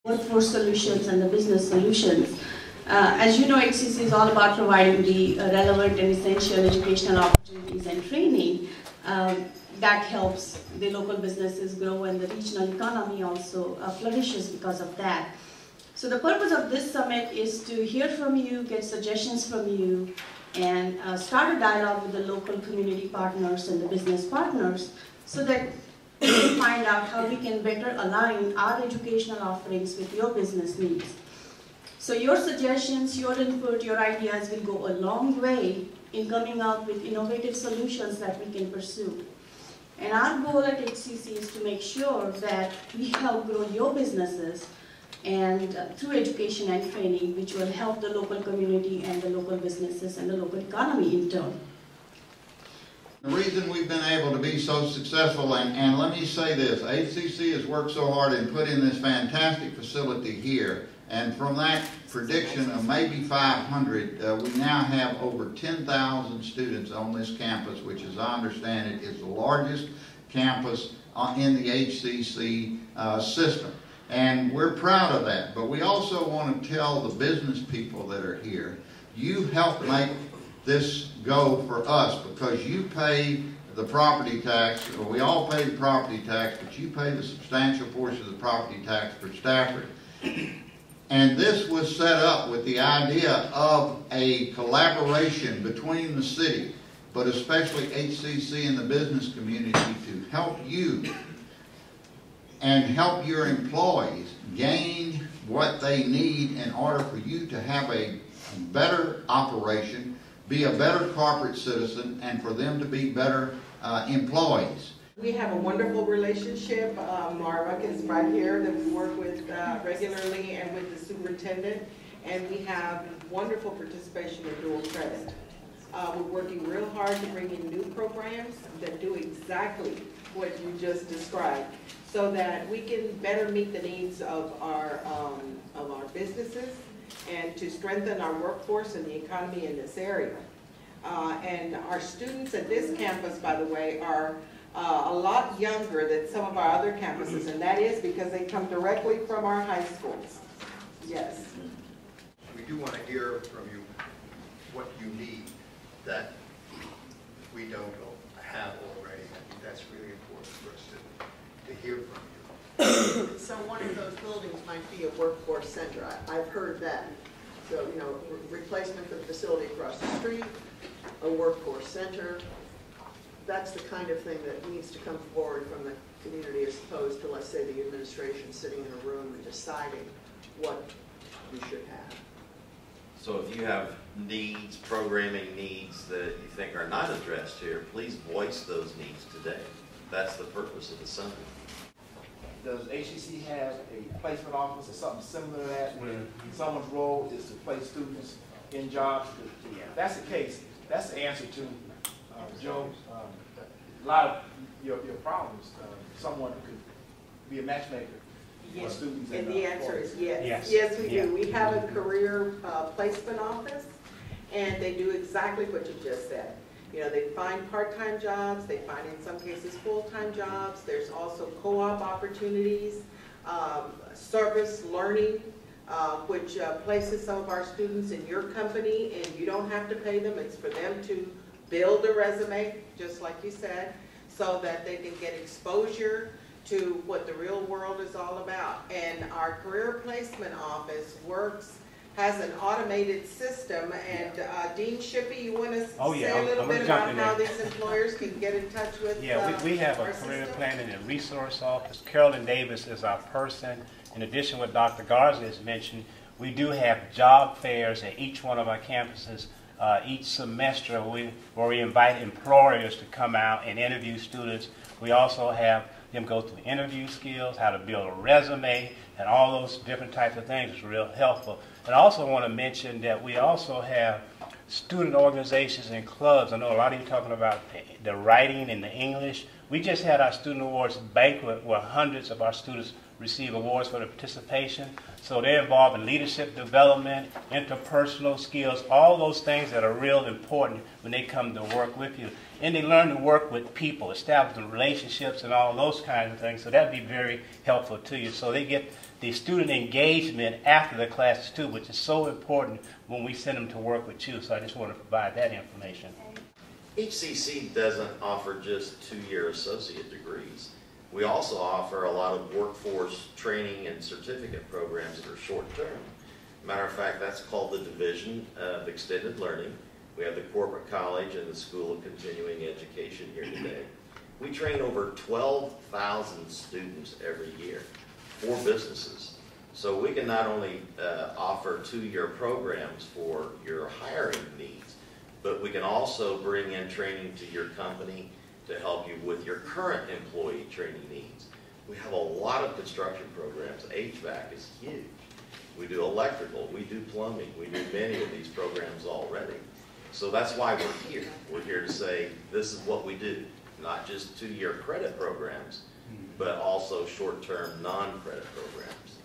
workforce solutions and the business solutions. As you know, HCC is all about providing the relevant and essential educational opportunities and training that helps the local businesses grow, and the regional economy also flourishes because of that. So the purpose of this summit is to hear from you, get suggestions from you, and start a dialogue with the local community partners and the business partners so that we can find out how we can better align our educational offerings with your business needs. So your suggestions, your input, your ideas will go a long way in coming up with innovative solutions that we can pursue. And our goal at HCC is to make sure that we help grow your businesses and through education and training, which will help the local community and the local businesses and the local economy in turn. The reason we've been able to be so successful, and let me say this, HCC has worked so hard and put in this fantastic facility here, and from that prediction of maybe 500, we now have over 10,000 students on this campus, which, as I understand it, is the largest campus in the HCC system. And we're proud of that, but we also want to tell the business people that are here, you help make this go for us because you pay the property tax, or we all pay the property tax, but you pay the substantial portion of the property tax for Stafford. And this was set up with the idea of a collaboration between the city, but especially HCC and the business community to help you and help your employees gain what they need in order for you to have a better operation, be a better corporate citizen, and for them to be better employees. We have a wonderful relationship. Marva is right here that we work with regularly, and with the superintendent, and we have wonderful participation in dual credit. We're working real hard to bring in new programs that do exactly what you just described, so that we can better meet the needs of our businesses and to strengthen our workforce and the economy in this area. And our students at this campus, by the way, are a lot younger than some of our other campuses, and that is because they come directly from our high schools. Yes. We do want to hear from you what you need that we don't have already. I think that's really important for us to hear from you. So one of those buildings might be a workforce center. I've heard that. So, you know, replacement for the facility across the street, a workforce center. That's the kind of thing that needs to come forward from the community, as opposed to, let's say, the administration sitting in a room and deciding what we should have. So if you have needs, programming needs that you think are not addressed here, please voice those needs today. That's the purpose of the summit. Does HCC have a placement office or something similar to that, where someone's role is to place students in jobs? If that's the case, that's the answer to Joe. A lot of your problems. Someone could be a matchmaker. Yes. For students and the answer is yes. Yes. Yes, we do. We have a career placement office, and they do exactly what you just said. You know, they find part-time jobs, they find in some cases full-time jobs. There's also co-op opportunities, service learning, which places some of our students in your company, and you don't have to pay them. It's for them to build a resume, just like you said, so that they can get exposure to what the real world is all about. And our career placement office has an automated system, and Dean Shippey, you want to say a little bit about how these employers can get in touch with we have a career planning and resource office. Carolyn Davis is our person. In addition, what Dr. Garza has mentioned, we do have job fairs at each one of our campuses each semester where we invite employers to come out and interview students. We also have them go through interview skills, how to build a resume, and all those different types of things is real helpful. And I also want to mention that we also have student organizations and clubs. I know a lot of you talking about the writing and the English. We just had our Student Awards banquet where hundreds of our students receive awards for their participation. So they're involved in leadership development, interpersonal skills, all those things that are real important when they come to work with you. And they learn to work with people, establishing relationships and all those kinds of things. So that'd be very helpful to you. So they get the student engagement after the classes too, which is so important when we send them to work with you. So I just want to provide that information. HCC doesn't offer just two-year associate degrees. We also offer a lot of workforce training and certificate programs that are short-term. Matter of fact, that's called the Division of Extended Learning. We have the Corporate College and the School of Continuing Education here today. We train over 12,000 students every year for businesses. So we can not only offer two-year programs for your hiring needs, but we can also bring in training to your company to help you with your current employee training needs. We have a lot of construction programs. HVAC is huge. We do electrical, we do plumbing, we do many of these programs already. So that's why we're here. We're here to say this is what we do, not just two-year credit programs, but also short-term non-credit programs.